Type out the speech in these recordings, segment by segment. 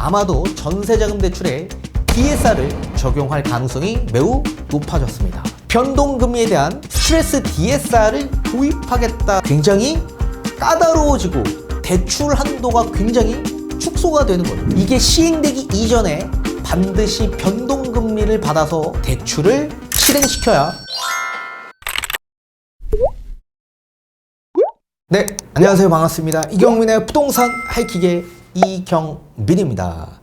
아마도 전세자금 대출에 DSR을 적용할 가능성이 매우 높아졌습니다. 변동금리에 대한 스트레스 DSR을 도입하겠다. 굉장히 까다로워지고 대출 한도가 굉장히 축소가 되는 거예요. 이게 시행되기 이전에 반드시 변동금리를 받아서 대출을 실행시켜야. 네, 안녕하세요. 반갑습니다. 이경민의 부동산 하이킥의 이경민입니다.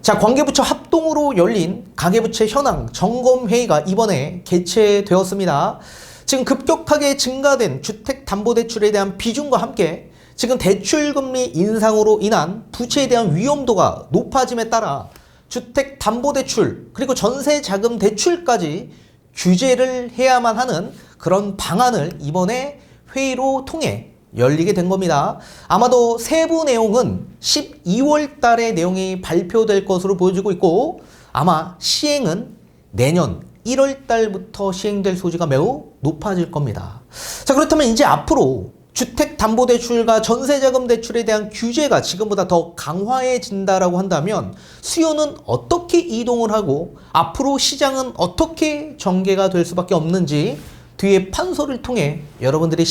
자, 관계부처 합동으로 열린 가계부채 현황 점검회의가 이번에 개최되었습니다. 지금 급격하게 증가된 주택담보대출에 대한 비중과 함께 지금 대출금리 인상으로 인한 부채에 대한 위험도가 높아짐에 따라 주택담보대출 그리고 전세자금 대출까지 규제를 해야만 하는 그런 방안을 이번에 회의로 통해 열리게 된 겁니다. 아마도 세부 내용은 12월 달에 내용이 발표될 것으로 보여지고 있고 아마 시행은 내년 1월 달부터 시행될 소지가 매우 높아질 겁니다. 자, 그렇다면 이제 앞으로 주택담보대출과 전세자금 대출에 대한 규제가 지금보다 더 강화해진다라고 한다면 수요는 어떻게 이동을 하고 앞으로 시장은 어떻게 전개가 될 수밖에 없는지 뒤에 판서를 통해 여러분들이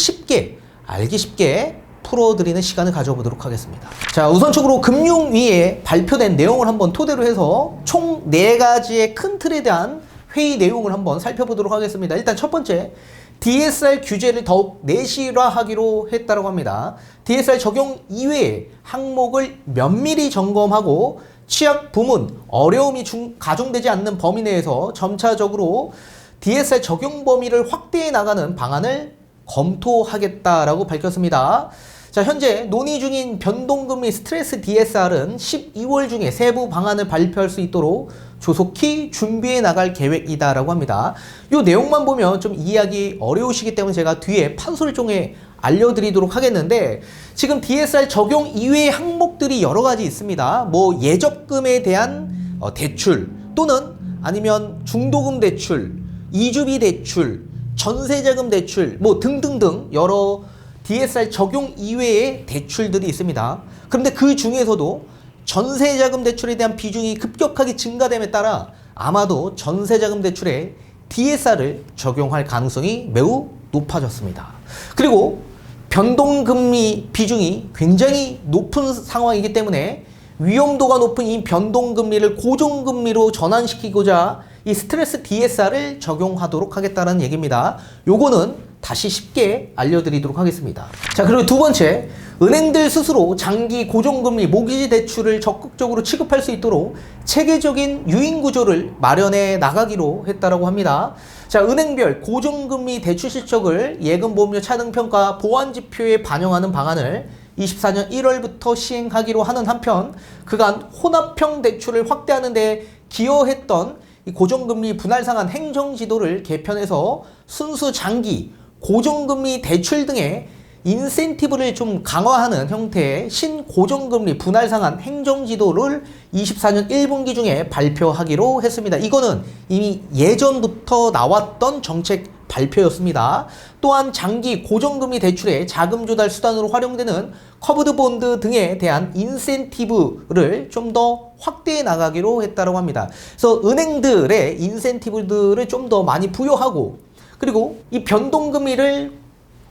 알기 쉽게 풀어드리는 시간을 가져보도록 하겠습니다. 자, 우선적으로 금융위에 발표된 내용을 한번 토대로 해서 총 4가지의 큰 틀에 대한 회의 내용을 한번 살펴보도록 하겠습니다. 일단 첫 번째, DSR 규제를 더욱 내실화하기로 했다고 합니다. DSR 적용 이외의 항목을 면밀히 점검하고 취약 부문, 어려움이 가중되지 않는 범위 내에서 점차적으로 DSR 적용 범위를 확대해 나가는 방안을 검토하겠다라고 밝혔습니다. 자, 현재 논의 중인 변동금리 스트레스 DSR은 12월 중에 세부 방안을 발표할 수 있도록 조속히 준비해 나갈 계획이다라고 합니다. 이 내용만 보면 좀 이해하기 어려우시기 때문에 제가 뒤에 판소를 통해 알려드리도록 하겠는데 지금 DSR 적용 이외의 항목들이 여러 가지 있습니다. 뭐 예적금에 대한 대출 또는 아니면 중도금 대출, 이주비 대출, 전세자금 대출 뭐 등등등 여러 DSR 적용 이외의 대출들이 있습니다. 그런데 그 중에서도 전세자금 대출에 대한 비중이 급격하게 증가됨에 따라 아마도 전세자금 대출에 DSR을 적용할 가능성이 매우 높아졌습니다. 그리고 변동금리 비중이 굉장히 높은 상황이기 때문에 위험도가 높은 이 변동금리를 고정금리로 전환시키고자 이 스트레스 DSR을 적용하도록 하겠다는 얘기입니다. 요거는 다시 쉽게 알려드리도록 하겠습니다. 자, 그리고 두 번째, 은행들 스스로 장기 고정금리 모기지 대출을 적극적으로 취급할 수 있도록 체계적인 유인구조를 마련해 나가기로 했다고 합니다. 자, 은행별 고정금리 대출 실적을 예금보험료 차등평가 보완지표에 반영하는 방안을 24년 1월부터 시행하기로 하는 한편 그간 혼합형 대출을 확대하는 데 기여했던 이 고정금리 분할 상한 행정지도를 개편해서 순수 장기 고정금리 대출 등의 인센티브를 좀 강화하는 형태의 신고정금리 분할 상한 행정지도를 24년 1분기 중에 발표하기로 했습니다. 이거는 이미 예전부터 나왔던 정책 발표였습니다. 또한 장기 고정금리 대출의 자금 조달 수단으로 활용되는 커브드 본드 등에 대한 인센티브를 좀 더 확대해 나가기로 했다고 합니다. 그래서 은행들의 인센티브들을 좀 더 많이 부여하고 그리고 이 변동금리를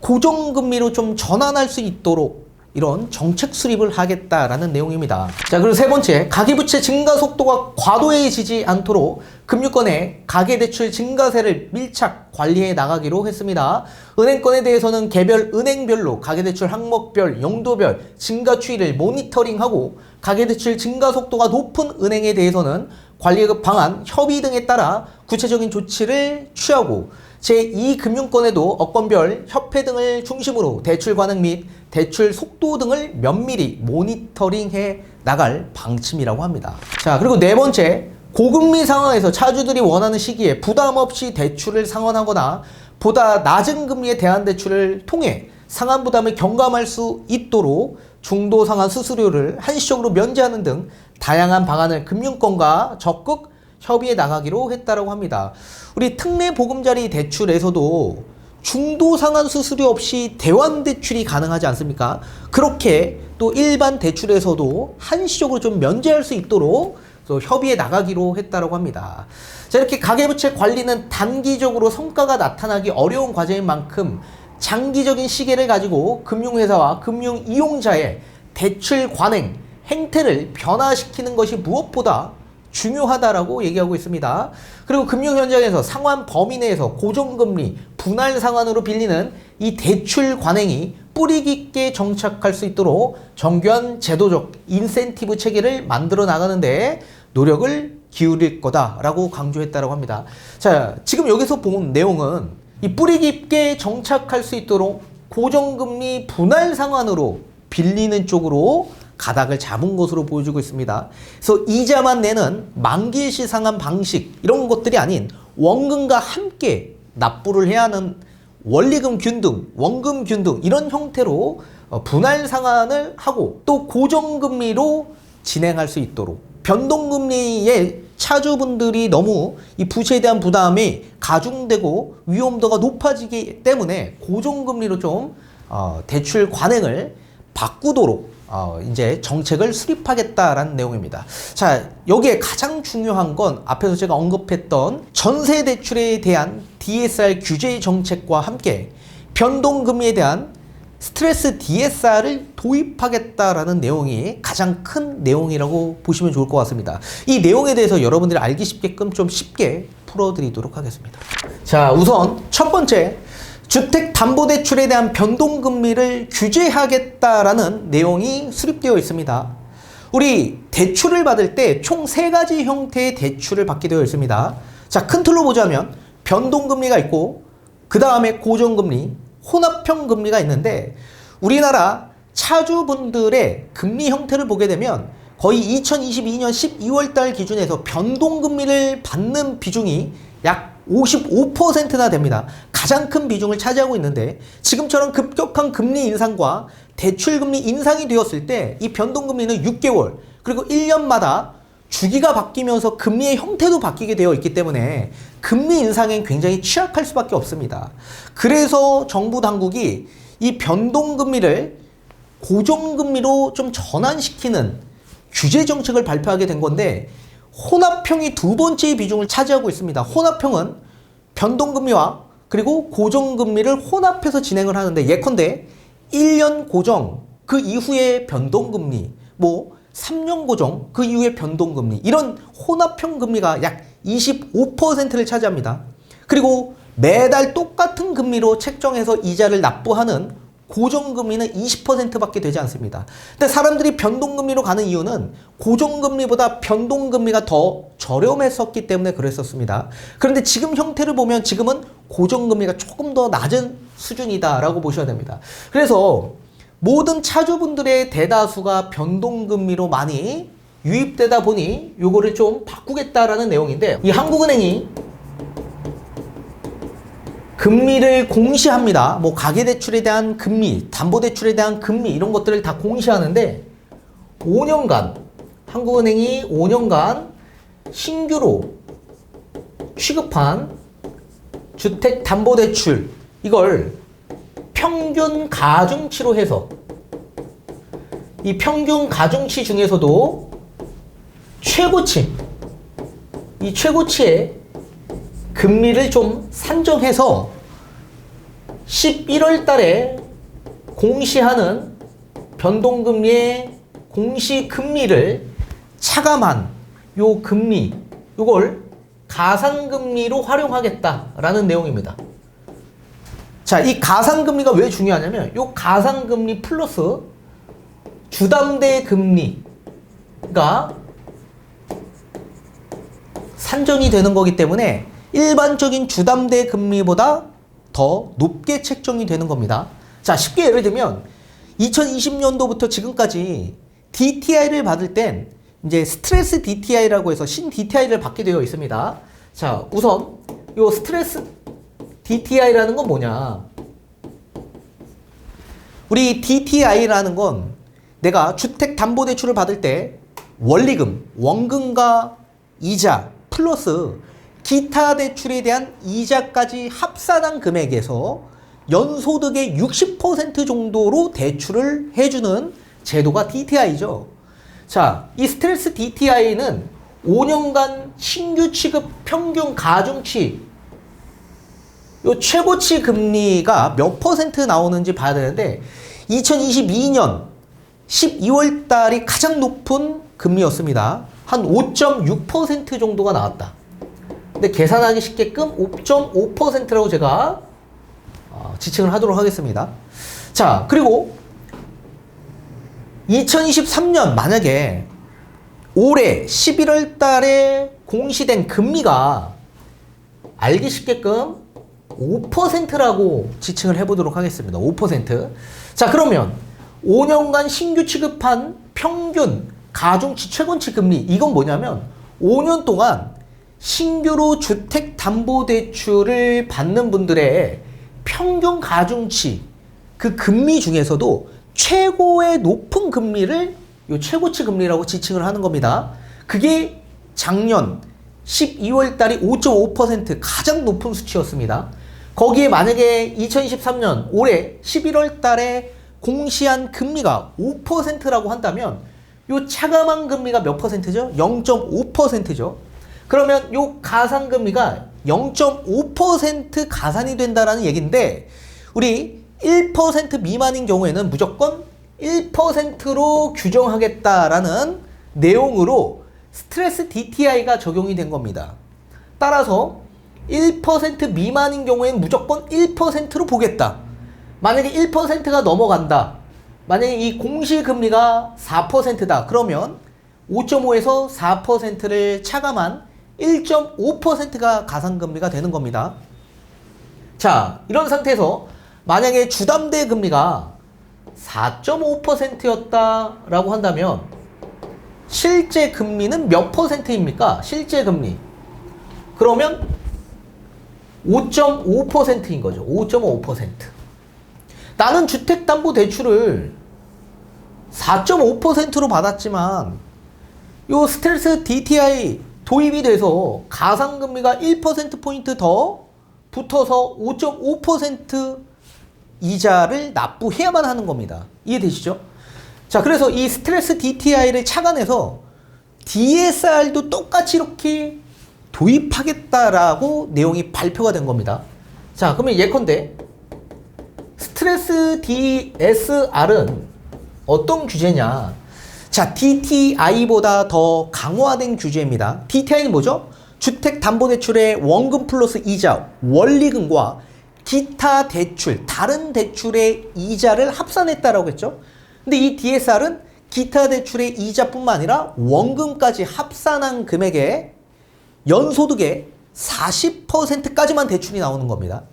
고정금리로 좀 전환할 수 있도록 이런 정책 수립을 하겠다라는 내용입니다. 자, 그리고 세 번째, 가계부채 증가 속도가 과도해지지 않도록 금융권의 가계대출 증가세를 밀착 관리해 나가기로 했습니다. 은행권에 대해서는 개별 은행별로 가계대출 항목별, 용도별 증가 추이를 모니터링하고 가계대출 증가 속도가 높은 은행에 대해서는 관리급 방안, 협의 등에 따라 구체적인 조치를 취하고 제2금융권에도 업권별 협회 등을 중심으로 대출 관행 및 대출 속도 등을 면밀히 모니터링해 나갈 방침이라고 합니다. 자, 그리고 네 번째, 고금리 상황에서 차주들이 원하는 시기에 부담 없이 대출을 상환하거나 보다 낮은 금리의 대안대출을 통해 상환 부담을 경감할 수 있도록 중도 상환 수수료를 한시적으로 면제하는 등 다양한 방안을 금융권과 적극 협의해 나가기로 했다고 합니다. 우리 특례 보금자리 대출에서도 중도 상환 수수료 없이 대환 대출이 가능하지 않습니까? 그렇게 또 일반 대출에서도 한시적으로 좀 면제할 수 있도록 또 협의에 나가기로 했다고 합니다. 자, 이렇게 가계부채 관리는 단기적으로 성과가 나타나기 어려운 과제인 만큼 장기적인 시계를 가지고 금융회사와 금융 이용자의 대출 관행, 행태를 변화시키는 것이 무엇보다 중요하다라고 얘기하고 있습니다. 그리고 금융 현장에서 상환 범위 내에서 고정금리, 분할 상환으로 빌리는 이 대출 관행이 뿌리 깊게 정착할 수 있도록 정교한 제도적 인센티브 체계를 만들어 나가는데 노력을 기울일 거다라고 강조했다고 합니다. 자, 지금 여기서 본 내용은 이 뿌리 깊게 정착할 수 있도록 고정금리 분할 상환으로 빌리는 쪽으로 가닥을 잡은 것으로 보여주고 있습니다. 그래서 이자만 내는 만기일시 상환 방식 이런 것들이 아닌 원금과 함께 납부를 해야 하는 원리금 균등, 원금 균등 이런 형태로 분할 상환을 하고 또 고정금리로 진행할 수 있도록 변동금리의 차주분들이 너무 이 부채에 대한 부담이 가중되고 위험도가 높아지기 때문에 고정금리로 좀 대출 관행을 바꾸도록 이제 정책을 수립하겠다라는 내용입니다. 자, 여기에 가장 중요한 건 앞에서 제가 언급했던 전세 대출에 대한 DSR 규제 정책과 함께 변동금리에 대한 스트레스 DSR을 도입하겠다라는 내용이 가장 큰 내용이라고 보시면 좋을 것 같습니다. 이 내용에 대해서 여러분들이 알기 쉽게끔 좀 쉽게 풀어드리도록 하겠습니다. 자, 우선 첫 번째, 주택담보대출에 대한 변동금리를 규제하겠다라는 내용이 수립되어 있습니다. 우리 대출을 받을 때 총 3가지 형태의 대출을 받게 되어 있습니다. 자, 큰 틀로 보자면 변동금리가 있고 그 다음에 고정금리, 혼합형 금리가 있는데 우리나라 차주분들의 금리 형태를 보게 되면 거의 2022년 12월 달 기준에서 변동금리를 받는 비중이 약 55%나 됩니다. 가장 큰 비중을 차지하고 있는데 지금처럼 급격한 금리 인상과 대출금리 인상이 되었을 때 이 변동금리는 6개월 그리고 1년마다 주기가 바뀌면서 금리의 형태도 바뀌게 되어 있기 때문에 금리 인상엔 굉장히 취약할 수밖에 없습니다. 그래서 정부 당국이 이 변동금리를 고정금리로 좀 전환시키는 규제 정책을 발표하게 된 건데 혼합형이 두 번째 비중을 차지하고 있습니다. 혼합형은 변동금리와 그리고 고정금리를 혼합해서 진행을 하는데 예컨대 1년 고정 그 이후에 변동금리 3년 고정 그 이후에 변동금리 이런 혼합형 금리가 약 25%를 차지합니다. 그리고 매달 똑같은 금리로 책정해서 이자를 납부하는 고정금리는 20%밖에 되지 않습니다. 근데 사람들이 변동금리로 가는 이유는 고정금리보다 변동금리가 더 저렴했었기 때문에 그랬었습니다. 그런데 지금 형태를 보면 지금은 고정금리가 조금 더 낮은 수준이다라고 보셔야 됩니다. 그래서 모든 차주분들의 대다수가 변동금리로 많이 유입되다 보니 요거를 좀 바꾸겠다라는 내용인데 이 한국은행이 금리를 공시합니다. 가계대출에 대한 금리, 담보대출에 대한 금리 이런 것들을 다 공시하는데 5년간 한국은행이 5년간 신규로 취급한 주택담보대출 이걸 평균 가중치로 해서 이 평균 가중치 중에서도 최고치 이 최고치의 금리를 좀 산정해서 11월 달에 공시하는 변동금리의 공시금리를 차감한 요 금리 요걸 가산금리로 활용하겠다라는 내용입니다. 자, 이 가산금리가 왜 중요하냐면 요 가산금리 플러스 주담대 금리가 산정이 되는 거기 때문에 일반적인 주담대 금리보다 더 높게 책정이 되는 겁니다. 자, 쉽게 예를 들면 2020년도부터 지금까지 DTI를 받을 땐 이제 스트레스 DTI라고 해서 신 DTI를 받게 되어 있습니다. 자, 우선 요 스트레스 DTI라는 건 뭐냐? 우리 DTI라는 건 내가 주택담보대출을 받을 때 원리금, 원금과 이자 플러스 기타 대출에 대한 이자까지 합산한 금액에서 연소득의 60% 정도로 대출을 해주는 제도가 DTI죠. 자, 이 스트레스 DTI는 5년간 신규 취급 평균 가중치 요 최고치 금리가 몇 퍼센트 나오는지 봐야 되는데 2022년 12월 달이 가장 높은 금리였습니다. 한 5.6% 정도가 나왔다. 근데 계산하기 쉽게끔 5.5%라고 제가 지칭을 하도록 하겠습니다. 자, 그리고 2023년 만약에 올해 11월 달에 공시된 금리가 알기 쉽게끔 5%라고 지칭을 해보도록 하겠습니다. 5%. 자, 그러면 5년간 신규 취급한 평균 가중치 최고치 금리, 이건 뭐냐면 5년 동안 신규로 주택담보대출을 받는 분들의 평균 가중치 그 금리 중에서도 최고의 높은 금리를 요 최고치 금리라고 지칭을 하는 겁니다. 그게 작년 12월 달이 5.5% 가장 높은 수치였습니다. 거기에 만약에 2023년 올해 11월 달에 공시한 금리가 5%라고 한다면 요 차감한 금리가 몇 퍼센트죠? 0.5%죠. 그러면 요 가산금리가 0.5% 가산이 된다라는 얘기인데 우리 1% 미만인 경우에는 무조건 1%로 규정하겠다라는 내용으로 스트레스 DTI가 적용이 된 겁니다. 따라서 1% 미만인 경우에는 무조건 1%로 보겠다. 만약에 1%가 넘어간다. 만약에 이 공시금리가 4%다. 그러면 5.5에서 4%를 차감한 1.5%가 가산금리가 되는 겁니다. 자, 이런 상태에서 만약에 주담대 금리가 4.5%였다라고 한다면 실제 금리는 몇 퍼센트입니까? 실제 금리. 그러면 5.5%인 거죠. 5.5%. 나는 주택담보대출을 4.5%로 받았지만 요 스트레스 DTI 도입이 돼서 가산금리가 1%포인트 더 붙어서 5.5% 이자를 납부해야만 하는 겁니다. 이해되시죠? 자, 그래서 이 스트레스 DTI를 착안해서 DSR도 똑같이 이렇게 도입하겠다라고 내용이 발표가 된 겁니다. 자, 그러면 예컨대 스트레스 DSR은 어떤 규제냐? 자, DTI보다 더 강화된 규제입니다. DTI는 뭐죠? 주택담보대출의 원금 플러스 이자, 원리금과 기타 대출, 다른 대출의 이자를 합산했다라고 했죠. 근데 이 DSR은 기타 대출의 이자뿐만 아니라 원금까지 합산한 금액의 연소득의 40%까지만 대출이 나오는 겁니다.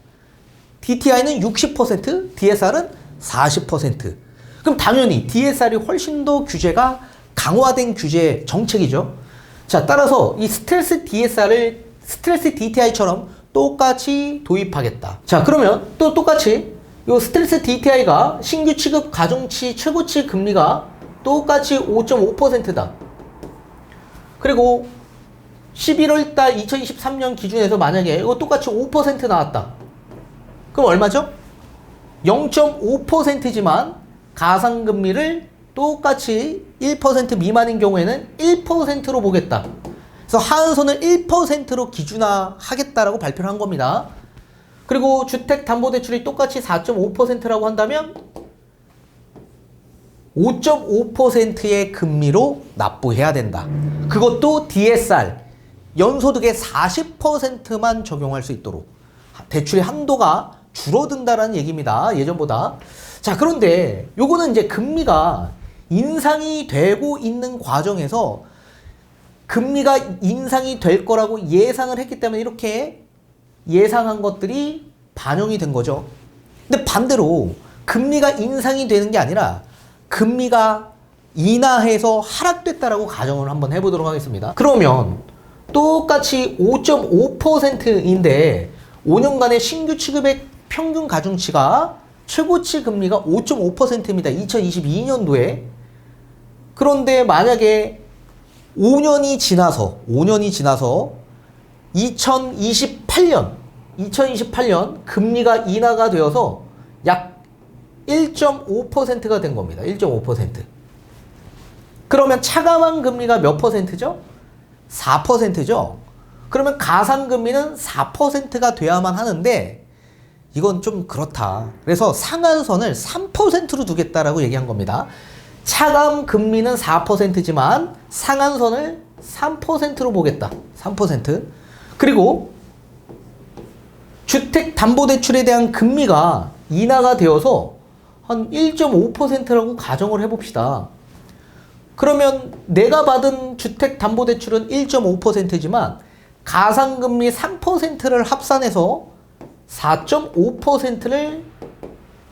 DTI는 60%, DSR은 40%. 그럼 당연히 DSR이 훨씬 더 규제가 강화된 규제 정책이죠. 자, 따라서 이 스트레스 DSR을 스트레스 DTI처럼 똑같이 도입하겠다. 자, 그러면 또 똑같이 요 스트레스 DTI가 신규 취급 가중치 최고치 금리가 똑같이 5.5%다. 그리고 11월 달 2023년 기준에서 만약에 이거 똑같이 5% 나왔다. 그럼 얼마죠? 0.5%지만 가산금리를 똑같이 1% 미만인 경우에는 1%로 보겠다. 그래서 하한선을 1%로 기준화하겠다라고 발표를 한 겁니다. 그리고 주택담보대출이 똑같이 4.5%라고 한다면 5.5%의 금리로 납부해야 된다. 그것도 DSR, 연소득의 40%만 적용할 수 있도록 대출의 한도가 줄어든다라는 얘기입니다. 예전보다. 자, 그런데 요거는 이제 금리가 인상이 되고 있는 과정에서 금리가 인상이 될 거라고 예상을 했기 때문에 이렇게 예상한 것들이 반영이 된 거죠. 근데 반대로 금리가 인상이 되는 게 아니라 금리가 인하해서 하락됐다라고 가정을 한번 해보도록 하겠습니다. 그러면 똑같이 5.5%인데 5년간의 신규 취급액 평균 가중치가 최고치 금리가 5.5%입니다. 2022년도에. 그런데 만약에 5년이 지나서 2028년 금리가 인하가 되어서 약 1.5%가 된 겁니다. 1.5%. 그러면 차감한 금리가 몇 퍼센트죠? 4%죠? 그러면 가상금리는 4%가 돼야만 하는데 이건 좀 그렇다. 그래서 상한선을 3%로 두겠다라고 얘기한 겁니다. 차감 금리는 4%지만 상한선을 3%로 보겠다. 3%. 그리고 주택담보대출에 대한 금리가 인하가 되어서 한 1.5%라고 가정을 해봅시다. 그러면 내가 받은 주택담보대출은 1.5%지만 가상금리 3%를 합산해서 4.5%를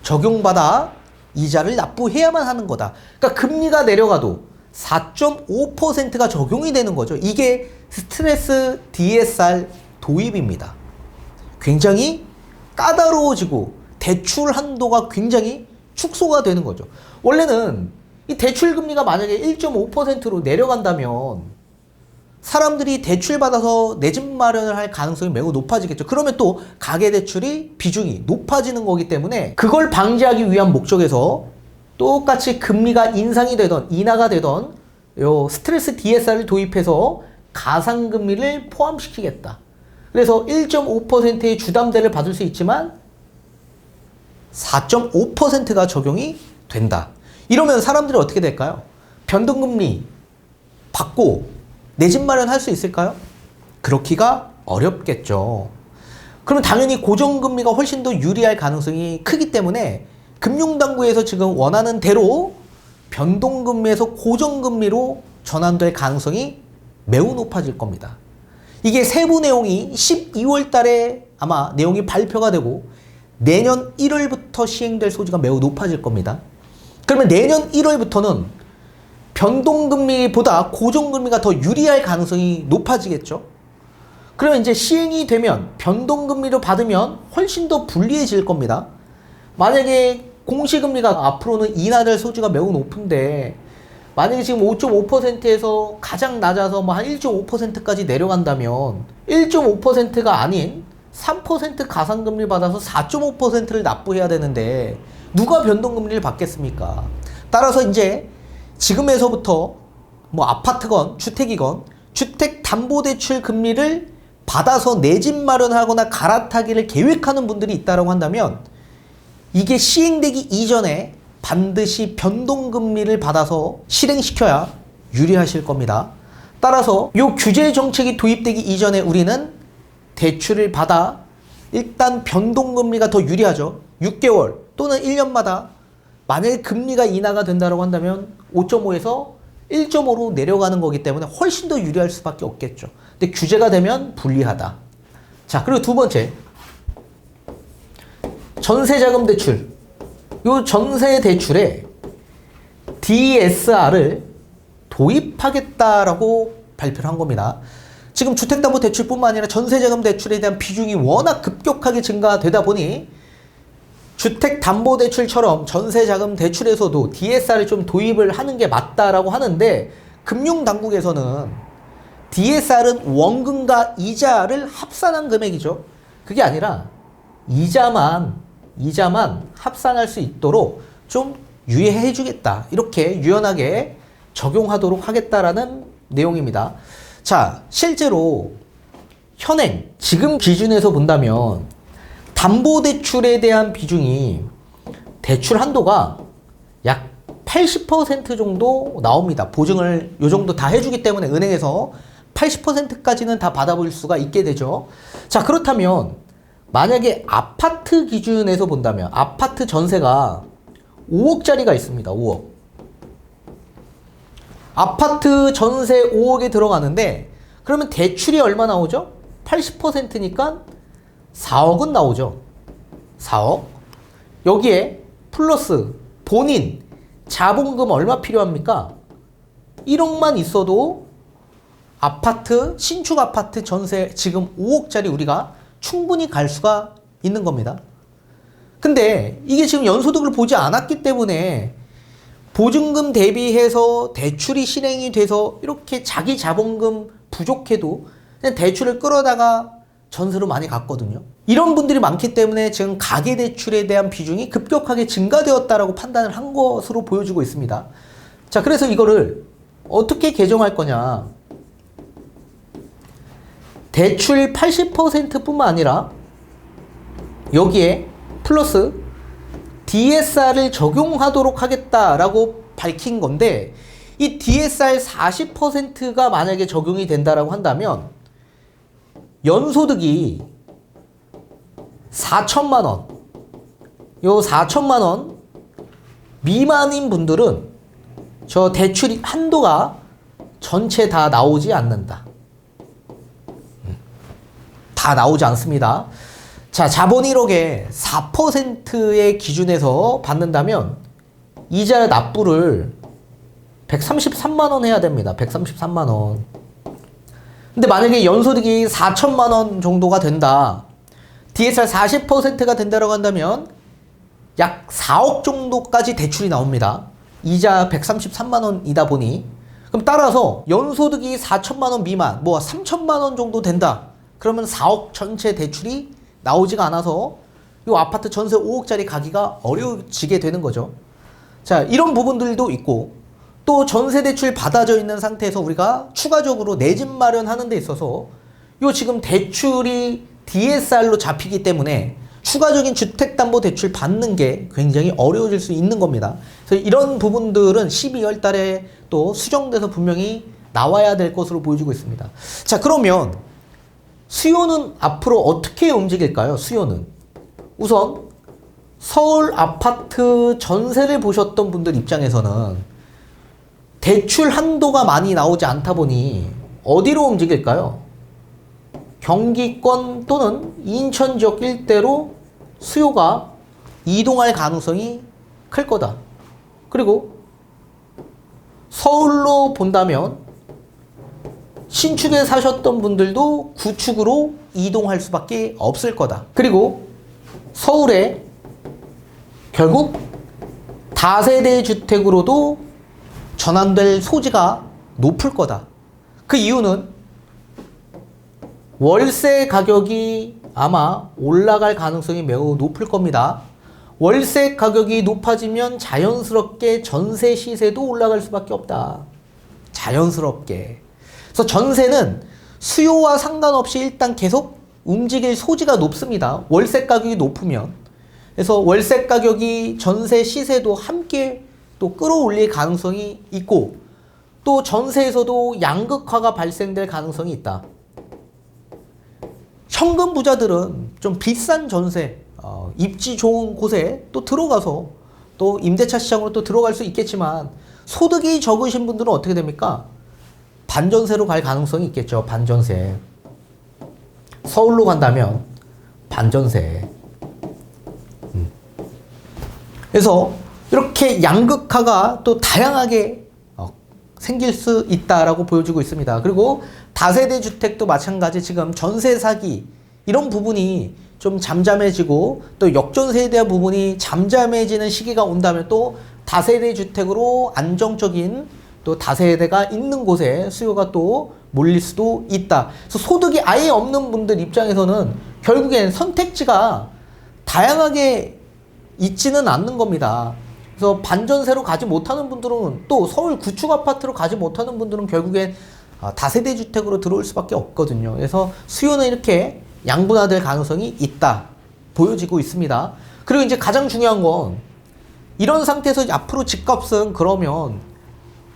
적용받아 이자를 납부해야만 하는 거다. 그러니까 금리가 내려가도 4.5%가 적용이 되는 거죠. 이게 스트레스 DSR 도입입니다. 굉장히 까다로워지고 대출 한도가 굉장히 축소가 되는 거죠. 원래는 이 대출 금리가 만약에 1.5%로 내려간다면 사람들이 대출 받아서 내 집 마련을 할 가능성이 매우 높아지겠죠. 그러면 또 가계대출이 비중이 높아지는 거기 때문에 그걸 방지하기 위한 목적에서 똑같이 금리가 인상이 되던 인하가 되던 요 스트레스 DSR을 도입해서 가상금리를 포함시키겠다. 그래서 1.5%의 주담대를 받을 수 있지만 4.5%가 적용이 된다. 이러면 사람들이 어떻게 될까요? 변동금리 받고 내 집 마련할 수 있을까요? 그렇기가 어렵겠죠. 그러면 당연히 고정금리가 훨씬 더 유리할 가능성이 크기 때문에 금융당국에서 지금 원하는 대로 변동금리에서 고정금리로 전환될 가능성이 매우 높아질 겁니다. 이게 세부 내용이 12월 달에 아마 내용이 발표가 되고 내년 1월부터 시행될 소지가 매우 높아질 겁니다. 그러면 내년 1월부터는 변동금리보다 고정금리가 더 유리할 가능성이 높아지겠죠. 그러면 이제 시행이 되면 변동금리로 받으면 훨씬 더 불리해질 겁니다. 만약에 공시금리가 앞으로는 인하될 소지가 매우 높은데 만약에 지금 5.5%에서 가장 낮아서 뭐 한 1.5%까지 내려간다면 1.5%가 아닌 3% 가상금리 받아서 4.5%를 납부해야 되는데 누가 변동금리를 받겠습니까? 따라서 이제 지금에서부터 뭐 아파트건 주택이건 주택담보대출 금리를 받아서 내 집 마련하거나 갈아타기를 계획하는 분들이 있다고 한다면 이게 시행되기 이전에 반드시 변동금리를 받아서 실행시켜야 유리하실 겁니다. 따라서 이 규제 정책이 도입되기 이전에 우리는 대출을 받아 일단 변동금리가 더 유리하죠. 6개월 또는 1년마다 만약에 금리가 인하가 된다고 한다면 5.5에서 1.5로 내려가는 거기 때문에 훨씬 더 유리할 수밖에 없겠죠. 근데 규제가 되면 불리하다. 자, 그리고 두 번째. 전세자금 대출. 요 전세 대출에 DSR을 도입하겠다라고 발표를 한 겁니다. 지금 주택담보대출뿐만 아니라 전세자금 대출에 대한 비중이 워낙 급격하게 증가되다 보니 주택담보대출처럼 전세자금 대출에서도 DSR을 좀 도입을 하는 게 맞다라고 하는데 금융당국에서는 DSR은 원금과 이자를 합산한 금액이죠. 그게 아니라 이자만 합산할 수 있도록 좀 유예해 주겠다. 이렇게 유연하게 적용하도록 하겠다라는 내용입니다. 자, 실제로 현행 지금 기준에서 본다면 담보대출에 대한 비중이 대출 한도가 약 80% 정도 나옵니다. 보증을 요 정도 다 해주기 때문에 은행에서 80%까지는 다 받아볼 수가 있게 되죠. 자, 그렇다면 만약에 아파트 기준에서 본다면 아파트 전세가 5억짜리가 있습니다. 5억. 아파트 전세 5억에 들어가는데 그러면 대출이 얼마 나오죠? 80%니까 4억은 나오죠. 4억. 여기에 플러스 본인 자본금 얼마 필요합니까? 1억만 있어도 아파트, 신축 아파트 전세 지금 5억짜리 우리가 충분히 갈 수가 있는 겁니다. 근데 이게 지금 연소득을 보지 않았기 때문에 보증금 대비해서 대출이 실행이 돼서 이렇게 자기 자본금 부족해도 그냥 대출을 끌어다가 전세로 많이 갔거든요. 이런 분들이 많기 때문에 지금 가계대출에 대한 비중이 급격하게 증가되었다라고 판단을 한 것으로 보여지고 있습니다. 자, 그래서 이거를 어떻게 개정할 거냐. 대출 80%뿐만 아니라 여기에 플러스 DSR을 적용하도록 하겠다라고 밝힌 건데, 이 DSR 40%가 만약에 적용이 된다라고 한다면 연소득이 4천만 원, 요 4천만 원 미만인 분들은 저 대출 한도가 전체 다 나오지 않는다. 다 나오지 않습니다. 자, 자본 1억에 4%의 기준에서 받는다면 이자 납부를 133만 원 해야 됩니다. 133만 원. 근데 만약에 연소득이 4천만 원 정도가 된다. DSR 40%가 된다고 한다면 약 4억 정도까지 대출이 나옵니다. 이자 133만 원이다 보니. 그럼 따라서 연소득이 4천만 원 미만, 뭐 3천만 원 정도 된다. 그러면 4억 전체 대출이 나오지가 않아서 이 아파트 전세 5억짜리 가기가 어려워지게 되는 거죠. 자, 이런 부분들도 있고, 또 전세 대출 받아져 있는 상태에서 우리가 추가적으로 내 집 마련하는 데 있어서 요 지금 대출이 DSR로 잡히기 때문에 추가적인 주택담보대출 받는 게 굉장히 어려워질 수 있는 겁니다. 그래서 이런 부분들은 12월 달에 또 수정돼서 분명히 나와야 될 것으로 보여지고 있습니다. 자, 그러면 수요는 앞으로 어떻게 움직일까요? 수요는 우선 서울 아파트 전세를 보셨던 분들 입장에서는 대출 한도가 많이 나오지 않다 보니 어디로 움직일까요? 경기권 또는 인천 지역 일대로 수요가 이동할 가능성이 클 거다. 그리고 서울로 본다면 신축에 사셨던 분들도 구축으로 이동할 수밖에 없을 거다. 그리고 서울에 결국 다세대 주택으로도 전환될 소지가 높을 거다. 그 이유는 월세 가격이 아마 올라갈 가능성이 매우 높을 겁니다. 월세 가격이 높아지면 자연스럽게 전세 시세도 올라갈 수밖에 없다. 자연스럽게. 그래서 전세는 수요와 상관없이 일단 계속 움직일 소지가 높습니다. 월세 가격이 높으면. 그래서 월세 가격이 전세 시세도 함께 또 끌어올릴 가능성이 있고, 또 전세에서도 양극화가 발생될 가능성이 있다. 현금 부자들은 좀 비싼 전세, 입지 좋은 곳에 또 들어가서 또 임대차 시장으로 또 들어갈 수 있겠지만, 소득이 적으신 분들은 어떻게 됩니까? 반전세로 갈 가능성이 있겠죠. 반전세. 서울로 간다면 반전세. 그래서 이렇게 양극화가 또 다양하게 생길 수 있다라고 보여지고 있습니다. 그리고 다세대 주택도 마찬가지, 지금 전세 사기 이런 부분이 좀 잠잠해지고 또 역전세에 대한 부분이 잠잠해지는 시기가 온다면 또 다세대 주택으로 안정적인 또 다세대가 있는 곳에 수요가 또 몰릴 수도 있다. 그래서 소득이 아예 없는 분들 입장에서는 결국엔 선택지가 다양하게 있지는 않는 겁니다. 그래서 반전세로 가지 못하는 분들은, 또 서울 구축 아파트로 가지 못하는 분들은 결국엔 다세대 주택으로 들어올 수밖에 없거든요. 그래서 수요는 이렇게 양분화될 가능성이 있다 보여지고 있습니다. 그리고 이제 가장 중요한 건, 이런 상태에서 앞으로 집값은 그러면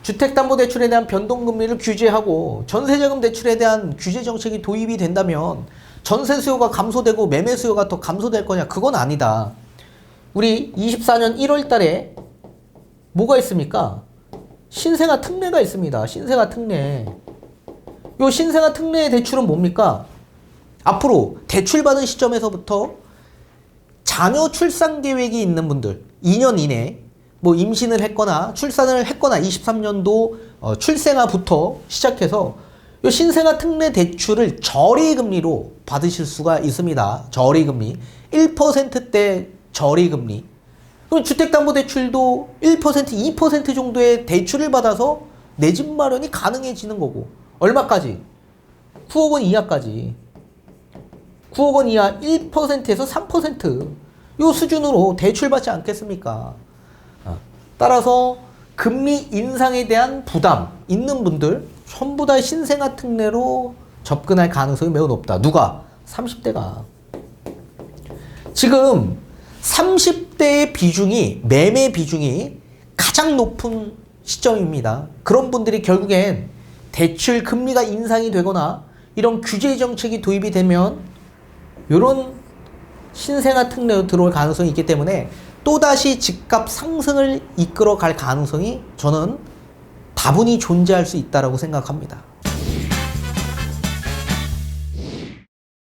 주택담보대출에 대한 변동금리를 규제하고 전세자금 대출에 대한 규제 정책이 도입이 된다면 전세 수요가 감소되고 매매 수요가 더 감소될 거냐? 그건 아니다. 우리 24년 1월 달에 뭐가 있습니까? 신생아 특례가 있습니다. 신생아 특례. 요 신생아 특례의 대출은 뭡니까? 앞으로 대출받은 시점에서부터 자녀 출산 계획이 있는 분들, 2년 이내 뭐 임신을 했거나 출산을 했거나 23년도 출생아부터 시작해서 요 신생아 특례 대출을 저리금리로 받으실 수가 있습니다. 저리금리. 1%대 저리금리. 그럼 주택담보대출도 1%, 2% 정도의 대출을 받아서 내 집 마련이 가능해지는 거고. 얼마까지? 9억 원 이하까지. 9억 원 이하 1%에서 3% 요 수준으로 대출받지 않겠습니까? 따라서 금리 인상에 대한 부담 있는 분들 전부 다 신생아 특례로 접근할 가능성이 매우 높다. 누가? 30대가. 지금 30대의 비중이, 매매 비중이 가장 높은 시점입니다. 그런 분들이 결국엔 대출 금리가 인상이 되거나 이런 규제 정책이 도입이 되면 이런 신생아 특례로 들어올 가능성이 있기 때문에 또다시 집값 상승을 이끌어 갈 가능성이 저는 다분히 존재할 수 있다고 생각합니다.